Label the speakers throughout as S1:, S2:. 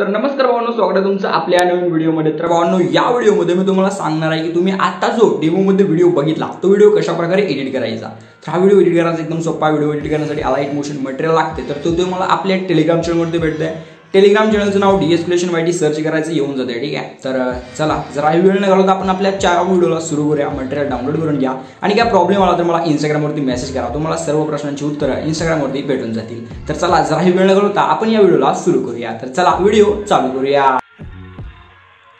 S1: तर नमस्कार भावांनो, स्वागत आहे तुमचं आपल्या नवीन व्हिडिओमध्ये। तर भावांनो, या व्हिडिओमध्ये मी तुम्हाला सांगणार आहे की तुम्ही आता जो डेमोमध्ये व्हिडिओ बघितला तो व्हिडिओ कशा प्रकारे एडिट करायचा। तर हा व्हिडिओ एडिट करायचा एकदम सोपा। व्हिडिओ एडिट करण्यासाठी अलाइट मोशन मटेरियल लागते, तर तो तुम्हाला आपल्या टेलिग्राम चॅनलमध्ये भेटतंय। टेलिग्राम चॅनलचं नाव डी_एस्केलेशन_वाय_टी सर्च करायचं, येऊन जाते। ठीक आहे, तर चला जरा वेळ न घालवता आपण आपल्या 4 व्हिडिओला सुरू करूया। मटेरियल डाउनलोड करून घ्या आणि काय प्रॉब्लेम आला तर मला इंस्टाग्रामवरती मेसेज करा, तुम्हाला सर्व प्रश्नांची उत्तरं इंस्टाग्रामवरती भेटून जातील। तर चला जरा वेळ न घालवता आपण या व्हिडिओला सुरू करूया। तर चला व्हिडिओ चालू करूया।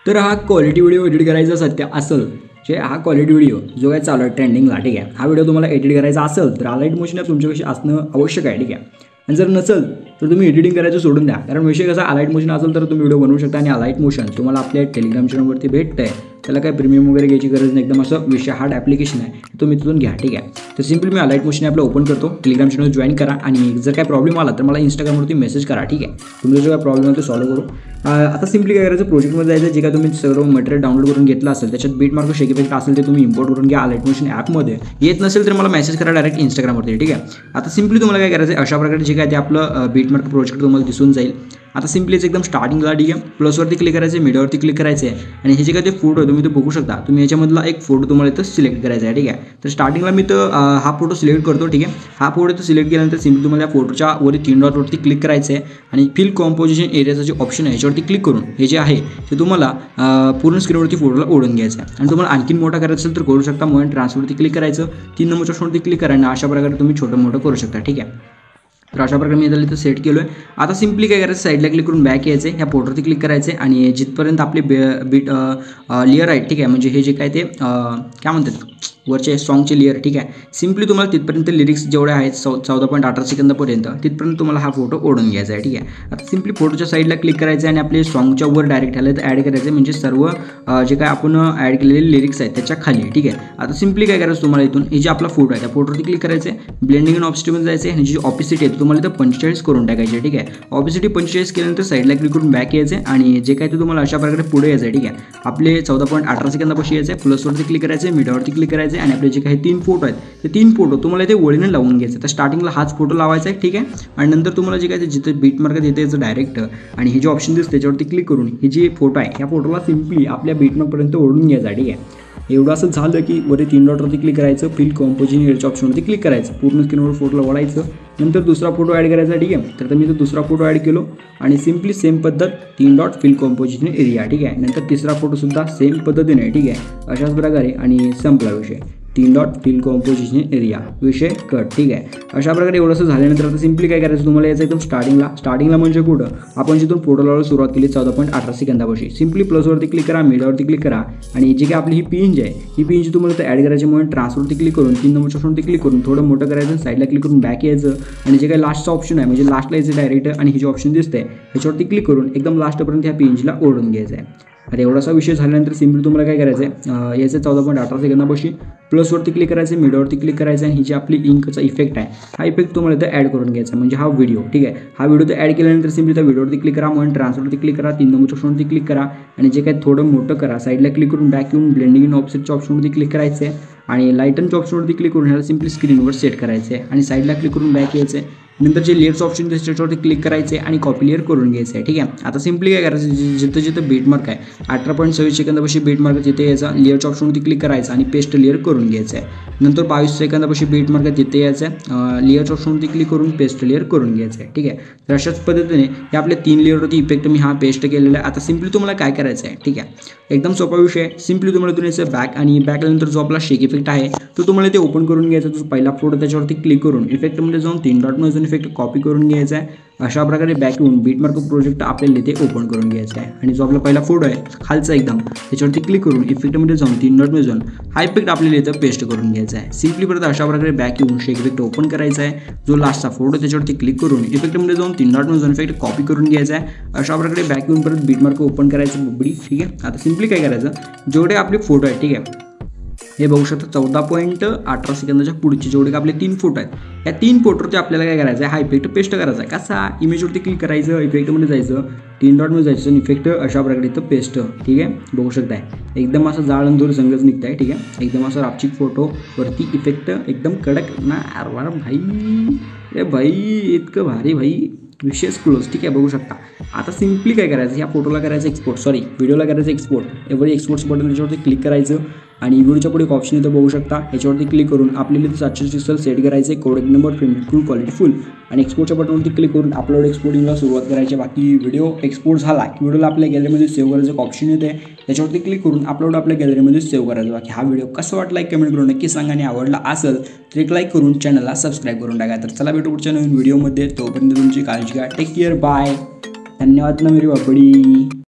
S1: तर हा क्वालिटी व्हिडिओ एडिट करायचा सध्या असेल, जे हा क्वालिटी व्हिडिओ जो काय चालू आहे ट्रेंडिंगला, ठीक आहे, हा व्हिडिओ तुम्हाला एडिट करायचा असेल तर अलाइट मोशन ॲप तुमच्यापाशी असणं आवश्यक आहे। ठीक आहे, आणि जर नसेल तर तुम्ही एडिटिंग करायचं सोडून द्या, कारण विषय कसा अलाइट मोशन असेल तर तुम्ही व्हिडिओ बनवू शकता। आणि अलाइट मोशन तुम्हाला आपल्या टेलिग्राम चॅनलवरती भेटतंय, त्याला काय प्रीमियम वगैरे घ्यायची गरज नाही, एकदम असं विषय हार्ड ॲप्लिकेशन आहे, तुम्ही तिथून घ्या। ठीक आहे, तर सिम्पली मी अलाइट मोशन ॲपला ओपन करतो, टेलिग्राम चॅनल जॉईन करा आणि जर काय प्रॉब्लेम आला तर मला इंस्टाग्रामवरती मेसेज करा। ठीक आहे, तुमचा जो काय प्रॉब्लेम आहे तो सॉल्व्ह करू। आता सिम्पली काय करायचं, प्रोजेक्टमध्ये जायचं, जे काय तुम्ही सर्व मटेरियल डाउनलोड करून घेतलं असेल त्याच्यात बीट मार्क शेक इफेक्ट असेल ते तुम्ही इम्पोर्ट करून घ्या अलाइट मोशन ॲपमध्ये। येत नसेल तर मला मेसेज करा डायरेक्ट इंस्टाग्रामवरती। ठीक आहे, आता सिम्पली तुम्हाला काय करायचं, अशा प्रकारे जे काय ते आपलं बीट मार्क प्रोजेक्ट तुम्हाला दिसून जाईल। आता सिम्पलीच एकदम स्टार्टिंगला, ठीक आहे, प्लसवरती क्लिक करायचं, मीडियावरती क्लिक करायचं आहे आणि हे जे काय ते फोटो आहे तुम्ही तो बघू शकता। तुम्ही याच्यामधला एक फोटो तुम्हाला इथं सिलेक्ट करायचा आहे। ठीक आहे, तर स्टार्टिंगला मी तर हा फोटो सिलेक्ट करतो। ठीक आहे, हा फोटो इथं सिलेक्ट केल्यानंतर सिम्पली तुम्हाला या फोटोच्या वरी 3 डॉटवरती क्लिक करायचं आहे आणि फिल कॉम्पोजिशन एरियाचं जे ऑप्शन आहे याच्यावरती क्लिक करून हे जे आहे ते तुम्हाला पूर्ण स्क्रीनवरती फोटोला ओढून घ्यायचं आहे। आणि तुम्हाला आणखीन मोठा करायचं असेल तर करू शकता, म्हणून ट्रान्सफरवरती क्लिक करायचं, 3 नंबरच्या ऑप्शनवरती क्लिक करा आणि अशा प्रकारे तुम्ही छोटं मोठं करू शकता। ठीक आहे, तर अशा प्रकारे मी इथं सेट केलो आहे। आता सिम्पली काय करायचं, साईडला क्लिक करून बॅक यायचं आहे, ह्या फोटोवरती क्लिक करायचं आणि जिथपर्यंत आपले बीट लेअर आहे, ठीक आहे, म्हणजे हे जे काय ते काय म्हणतात वरचे सॉन्गचे लेअर, ठीक आहे, सिम्पली तुम्हाला तिथपर्यंत लिरिक्स जेवढे आहेत 14.18 सेकंदापर्यंत तिथपर्यंत तुम्हाला हा फोटो ओढून घ्यायचा आहे। ठीक आहे, आता सिम्पली फोटोच्या साईडला क्लिक करायचं आणि आपले सॉन्गच्या वर डायरेक्ट ह्याला ॲड करायचं, म्हणजे सर्व जे काय आपण ॲड केलेले लिरिक्स आहेत त्याच्या खाली। ठीक आहे, आता सिम्पली काय करायचं, तुम्हाला इथून हे जे आपला फोटो आहे त्या फोटोवरती क्लिक करायचं आहे, ब्लेंडिंग अँड ऑप्शनमध्ये जायचं आहे आणि जी ऑपिसिटी आहे तुम्हाला इथं 45 करून टाकायची आहे। ठीक आहे, ऑपिसिटी 45 केल्यानंतर साईडला क्लिक करून बॅक यायचं आहे आणि जे काय ते तुम्हाला अशा प्रकारे पुढे यायचं आहे। ठीक आहे, आपले 14.18 सेकंदापाशी यायचं आहे, प्लसवरती क्लिक करायचं आहे, मीडियावरती क्लिक करायचं आहे आणि आपले जे काही 3 फोटो आहेत ते 3 फोटो तुम्हाला इथे ओळीने लावून घ्यायचे। तर स्टार्टिंगला हाच फोटो लावायचा आहे। ठीक आहे, आणि नंतर तुम्हाला जे काय ते जिथे बीट मार्क देते याचं डायरेक्ट आणि हे जे ऑप्शन दिसते त्याच्यावरती क्लिक करून हे जे फोटो आहे ह्या फोटोला सिम्पली आपल्या बीट मार्कपर्यंत ओढून घ्यायचा। ठीक आहे, एवढं असं झालं की वरती 3 डॉटवरती क्लिक करायचं, फिल कॉम्पोजिशन एरियाच्या ऑप्शनवरती क्लिक करायचं, पूर्ण स्क्रीनवर फोटोला ओढायचं, नंतर दुसरा फोटो ॲड करायचा। ठीक आहे, तर मी तो दुसरा फोटो ॲड केलो आणि सिम्पली सेम पद्धत 3 डॉट फिल कॉम्पोजिशन एरिया। ठीक आहे, नंतर तिसरा फोटोसुद्धा सेम पद्धतीने, ठीक आहे, अशाच प्रकारे आणि संपला विषय, 3 डॉट फिल कॉम्पोजिशन एरिया, विषय कट। ठीक आहे, अशा प्रकारे एवढंसं झाल्यानंतर आता सिम्पली काय करायचं, तुम्हाला याचं एकदम स्टार्टिंगला म्हणजे कुठं आपण जिथून फोटो लावायला सुरुवात केली 14.18 सेकंदापाशी, सिम्पली प्लसवरती क्लिक करा, मीडियावरती क्लिक करा आणि जी काय आपली ही पिंज आहे ही पिंज तुम्हाला इथं ॲड करायची, म्हणून ट्रान्सफरवरती क्लिक करून 3 नंबरच्या ऑप्शनवरती क्लिक करून थोडं मोठं करायचं, साईडला क्लिक करून बॅक यायचं आणि जे काही लास्टचा ऑप्शन आहे म्हणजे लास्टला यायचं डायरेक्ट आणि हे जे ऑप्शन दिसतंय ह्याच्यावरती क्लिक करून एकदम लास्टपर्यंत ह्या पिंजला ओढून घ्यायचं आहे। आता एवढासा विषय झाल्यानंतर सिम्पली तुम्हाला काय करायचं आहे, याचं 14.18 सेकंदापाशी प्लसवरती क्लिक करायचं, मीडियावरती क्लिक करायचं आणि ही जी आपली इंकचा इफेक्ट आहे हा इफेक्ट तुम्हाला इथं ॲड करून घ्यायचा, म्हणजे हा व्हिडिओ। ठीक आहे, हा व्हिडिओ तर ॲड केल्यानंतर सिम्पली त्या व्हिडिओवरती क्लिक करा, म्हणून ट्रान्सफरवरती क्लिक करा, 3 नंबरच्या ऑप्शनवरती क्लिक करा आणि जे काय थोडं मोठं करा, साईडला क्लिक करून बॅक येऊन ब्लेंडिंग इन ऑफसेटच्या ऑप्शनवरती क्लिक करायचं आहे आणि लाईटनच्या ऑप्शनवरती क्लिक करून ह्याला सिम्पली स्क्रीनवर सेट करायचं आहे आणि साईडला क्लिक करून बॅक यायचं आहे, नंतर जे लेअरचं ऑप्शन दिसतं त्याच्यावरती क्लिक करायचं आहे आणि कॉपी लेअर करून घ्यायचं आहे। ठीक आहे, आता सिम्पली काय करायचं, जिथं जिथं बीट मार्क आहे 18.26 सेकंदापाशी बीट मार्क तिथे यायचा, लेअरच्या ऑप्शनवरती क्लिक करायचं आणि पेस्ट लेअर करून घ्यायचं आहे, नंतर 22 सेकंदापाशी बीट मार्क तिथे यायचं आहे, लेअरच्या ऑप्शनवरती क्लिक करून पेस्ट लेअर करून घ्यायचं आहे। ठीक आहे, तर अशाच पद्धतीने हे आपल्या 3 लेअरवरती इफेक्ट मी हा पेस्ट केलेला आहे। आता सिम्पली तुम्हाला काय करायचं आहे, ठीक आहे, एकदम सोपा विषय आहे, सिम्पली तुम्हाला इथून यायचं बॅक आणि बॅकनंतर जो आपला शेक इफेक्ट आहे तो तुम्हाला ते ओपन करून घ्यायचा, जो पहिला फोटो त्याच्यावरती क्लिक करून इफेक्टमध्ये जाऊन 3 डॉटमध्ये जाऊन इफेक्ट कॉपी करून घ्यायचा आहे। अशा प्रकारे बॅक येऊन बीटमार्क प्रोजेक्ट आपल्याला इथे ओपन करून घ्यायचा आहे आणि जो आपला पहिला फोटो आहे खालचा एकदम त्याच्यावरती क्लिक करून इफेक्टमध्ये जाऊन 3 डॉटमध्ये जाऊन हा इफेक्ट आपल्याला इथं पेस्ट करून घ्यायचा आहे। सिम्पली परत अशा प्रकारे बॅक येऊन शेक इफेक्ट ओपन करायचा आहे, जो लास्टचा फोटो त्याच्यावरती क्लिक करून इफेक्टमध्ये जाऊन 3 डॉटमध्ये जाऊन इफेक्ट कॉपी करून घ्यायचा आहे। अशा प्रकारे बॅक येऊन परत बीटमार्क ओपन करायचं बुबडी। ठीक आहे, आता सिम्पली काय करायचं, जेवढे आपले फोटो आहे, ठीक आहे, हे बघू शकता 14.18 सेकंदाच्या पुढचे जेवढे आपले 3 फोटो आहेत या 3 फोटोवरती आपल्याला काय करायचं आहे, हा इफेक्ट पेस्ट करायचा आहे। कसा, इमेजवरती क्लिक करायचं, इफेक्टमध्ये जायचं, 3 डॉटमध्ये जायचं आणि इफेक्ट अशा प्रकारे इथं पेस्ट। ठीक आहे, बघू शकताय एकदम असं जाळ आणि दूर संगच निघत आहे। ठीक आहे, एकदम असं रापचिक फोटोवरती इफेक्ट एकदम कडक ना, अरे भाई, ए भाई इतकं भारी भाई, विशेष क्लोज. ठीक आहे, बघू शकता. आता सिम्पली काय करायचं, या फोटोला करायचं एक्सपोर्ट, व्हिडिओला करायचं एक्सपोर्ट. एवढी एक्सपोर्ट्स बटन त्याच्यावरती क्लिक करायचं आणि व्हिडिओच्या पुढे एक ऑप्शन येतं बघू शकता. याच्यावरती क्लिक करून आपल्याला 700 पिक्सल सेट करायचे, कोडेक नंबर, फ्रेम फुल, क्वालिटी फुल आणि एक्सपोर्टच्या बटनवरती क्लिक करून अपलोड एक्सपोर्टिंगला सुरुवात करायची. बाकी व्हिडिओ एक्सपोर्ट झाला की व्हिडिओला आपल्या गॅलरीमध्ये सेव्ह करायचं एक ऑप्शन येते, त्याच्यावरती क्लिक करून अपलोड आपल्या गॅलरीमध्ये सेव्ह करायचं. बाकी हा व्हिडिओ कसा वाटला एक कमेंट करून नक्की सांगा आणि आवडला असेल तर एक लाईक करून चॅनलला सबस्क्राईब करून टाका. तर चला भेटू पुढच्या नवीन व्हिडिओमध्ये. तोपर्यंत तुमची काळजी घ्या. Take care, bye. धन्यवाद ना मेरी बापडी.